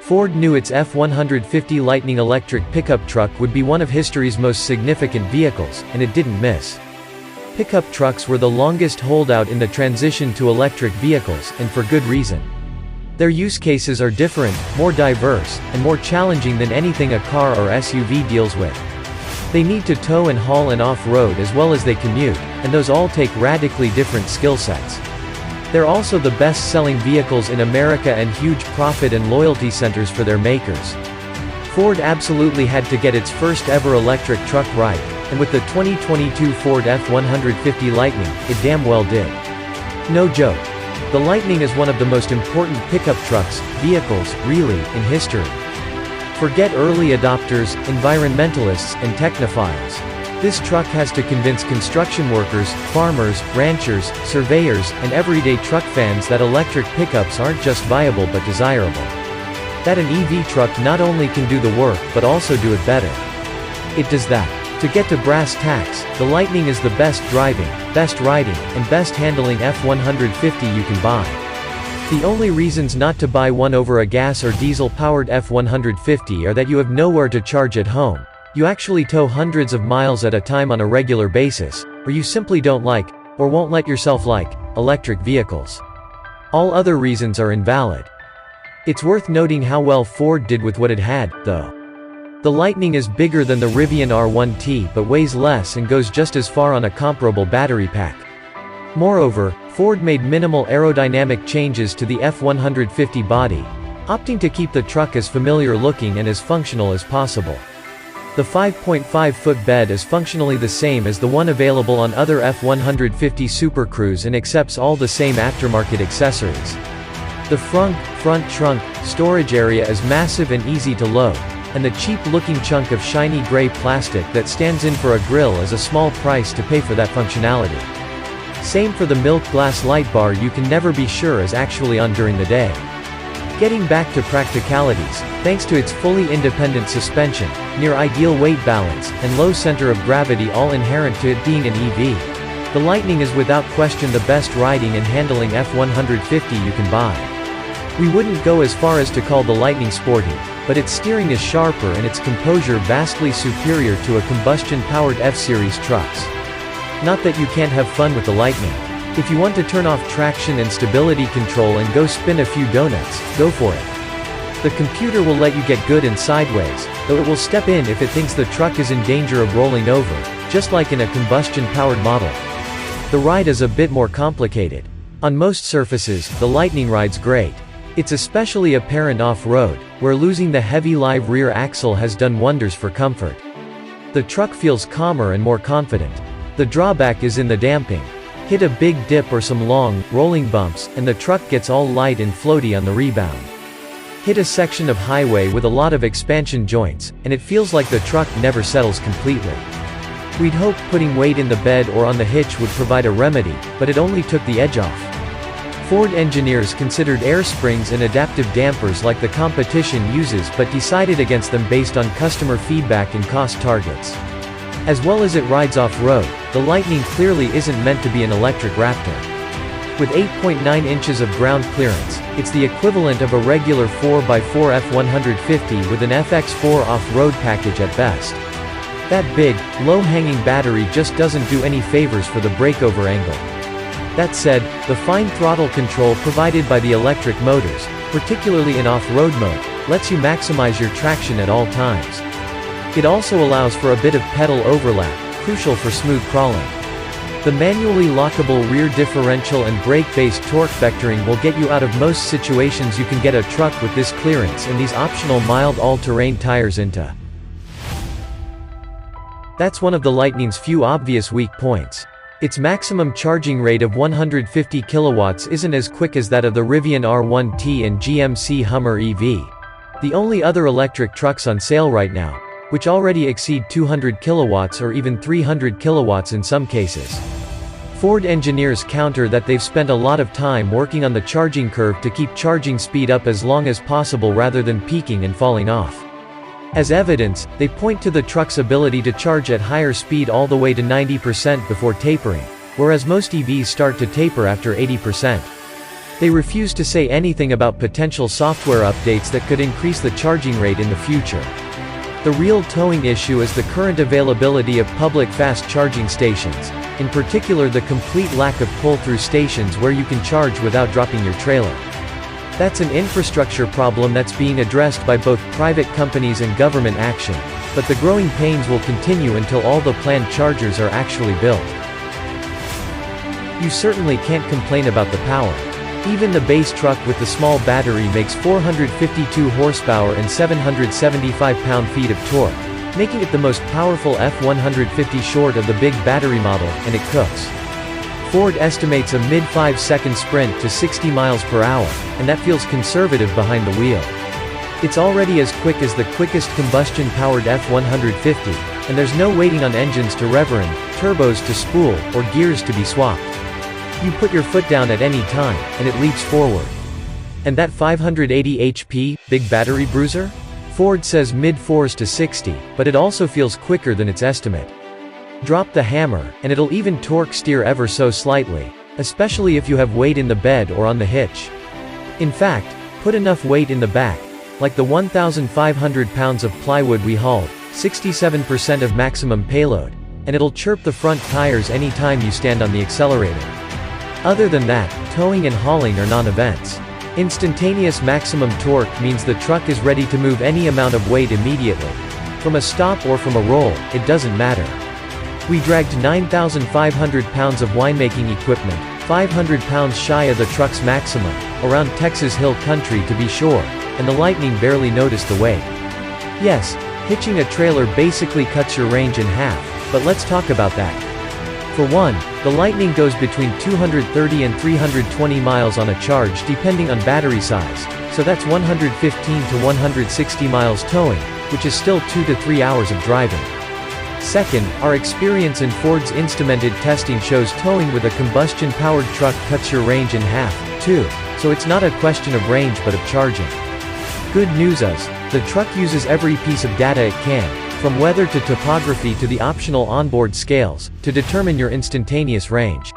Ford knew its F-150 Lightning electric pickup truck would be one of history's most significant vehicles, and it didn't miss. Pickup trucks were the longest holdout in the transition to electric vehicles, and for good reason. Their use cases are different, more diverse, and more challenging than anything a car or SUV deals with. They need to tow and haul and off-road as well as they commute, and those all take radically different skill sets. They're also the best-selling vehicles in America and huge profit and loyalty centers for their makers. Ford absolutely had to get its first ever electric truck right, and with the 2022 Ford F-150 Lightning, it damn well did. No joke. The Lightning is one of the most important pickup trucks, vehicles, really, in history. Forget early adopters, environmentalists, and technophiles. This truck has to convince construction workers, farmers, ranchers, surveyors, and everyday truck fans that electric pickups aren't just viable but desirable. That an EV truck not only can do the work but also do it better. It does that. To get to brass tacks, the Lightning is the best driving, best riding, and best handling F-150 you can buy. The only reasons not to buy one over a gas or diesel-powered F-150 are that you have nowhere to charge at home, you actually tow hundreds of miles at a time on a regular basis, or you simply don't like, or won't let yourself like, electric vehicles. All other reasons are invalid. It's worth noting how well Ford did with what it had, though. The Lightning is bigger than the Rivian R1T but weighs less and goes just as far on a comparable battery pack. Moreover, Ford made minimal aerodynamic changes to the F-150 body, opting to keep the truck as familiar looking and as functional as possible. The 5.5-foot bed is functionally the same as the one available on other F-150 Super Cruise and accepts all the same aftermarket accessories. The front trunk storage area is massive and easy to load, and the cheap-looking chunk of shiny gray plastic that stands in for a grille is a small price to pay for that functionality. Same for the milk glass light bar, you can never be sure is actually on during the day. Getting back to practicalities, thanks to its fully independent suspension, near-ideal weight balance, and low center of gravity all inherent to it being an EV, the Lightning is without question the best riding and handling F-150 you can buy. We wouldn't go as far as to call the Lightning sporty, but its steering is sharper and its composure vastly superior to a combustion-powered F-Series trucks. Not that you can't have fun with the Lightning. If you want to turn off traction and stability control and go spin a few donuts, go for it. The computer will let you get good and sideways, though it will step in if it thinks the truck is in danger of rolling over, just like in a combustion-powered model. The ride is a bit more complicated. On most surfaces, the Lightning rides great. It's especially apparent off-road, where losing the heavy live rear axle has done wonders for comfort. The truck feels calmer and more confident. The drawback is in the damping. Hit a big dip or some long, rolling bumps, and the truck gets all light and floaty on the rebound. Hit a section of highway with a lot of expansion joints, and it feels like the truck never settles completely. We'd hoped putting weight in the bed or on the hitch would provide a remedy, but it only took the edge off. Ford engineers considered air springs and adaptive dampers like the competition uses but decided against them based on customer feedback and cost targets. As well as it rides off-road, the Lightning clearly isn't meant to be an electric Raptor. With 8.9 inches of ground clearance, it's the equivalent of a regular 4x4 F-150 with an FX4 off-road package at best. That big, low-hanging battery just doesn't do any favors for the breakover angle. That said, the fine throttle control provided by the electric motors, particularly in off-road mode, lets you maximize your traction at all times. It also allows for a bit of pedal overlap, crucial for smooth crawling. The manually lockable rear differential and brake-based torque vectoring will get you out of most situations you can get a truck with this clearance and these optional mild all-terrain tires into. That's one of the Lightning's few obvious weak points. Its maximum charging rate of 150 kilowatts isn't as quick as that of the Rivian R1T and GMC Hummer EV. The only other electric trucks on sale right now, which already exceed 200 kilowatts or even 300 kilowatts in some cases. Ford engineers counter that they've spent a lot of time working on the charging curve to keep charging speed up as long as possible rather than peaking and falling off. As evidence, they point to the truck's ability to charge at higher speed all the way to 90% before tapering, whereas most EVs start to taper after 80%. They refuse to say anything about potential software updates that could increase the charging rate in the future. The real towing issue is the current availability of public fast charging stations, in particular the complete lack of pull-through stations where you can charge without dropping your trailer. That's an infrastructure problem that's being addressed by both private companies and government action, but the growing pains will continue until all the planned chargers are actually built. You certainly can't complain about the power. Even the base truck with the small battery makes 452 horsepower and 775 pound-feet of torque, making it the most powerful F-150 short of the big battery model, and it cooks. Ford estimates a mid-5-second sprint to 60 miles per hour, and that feels conservative behind the wheel. It's already as quick as the quickest combustion-powered F-150, and there's no waiting on engines to rev-run, turbos to spool, or gears to be swapped. You put your foot down at any time, and it leaps forward. And that 580 HP, big battery bruiser? Ford says mid-4s to 60, but it also feels quicker than its estimate. Drop the hammer, and it'll even torque steer ever so slightly, especially if you have weight in the bed or on the hitch. In fact, put enough weight in the back, like the 1,500 pounds of plywood we hauled, 67% of maximum payload, and it'll chirp the front tires anytime you stand on the accelerator. Other than that, towing and hauling are non-events. Instantaneous maximum torque means the truck is ready to move any amount of weight immediately. From a stop or from a roll, it doesn't matter. We dragged 9,500 pounds of winemaking equipment, 500 pounds shy of the truck's maximum, around Texas Hill Country to be sure, and the Lightning barely noticed the weight. Yes, hitching a trailer basically cuts your range in half, but let's talk about that. For one, the Lightning goes between 230 and 320 miles on a charge depending on battery size, so that's 115 to 160 miles towing, which is still 2 to 3 hours of driving. Second, our experience in Ford's instrumented testing shows towing with a combustion-powered truck cuts your range in half, too, so it's not a question of range but of charging. Good news is, the truck uses every piece of data it can, from weather to topography to the optional onboard scales, to determine your instantaneous range.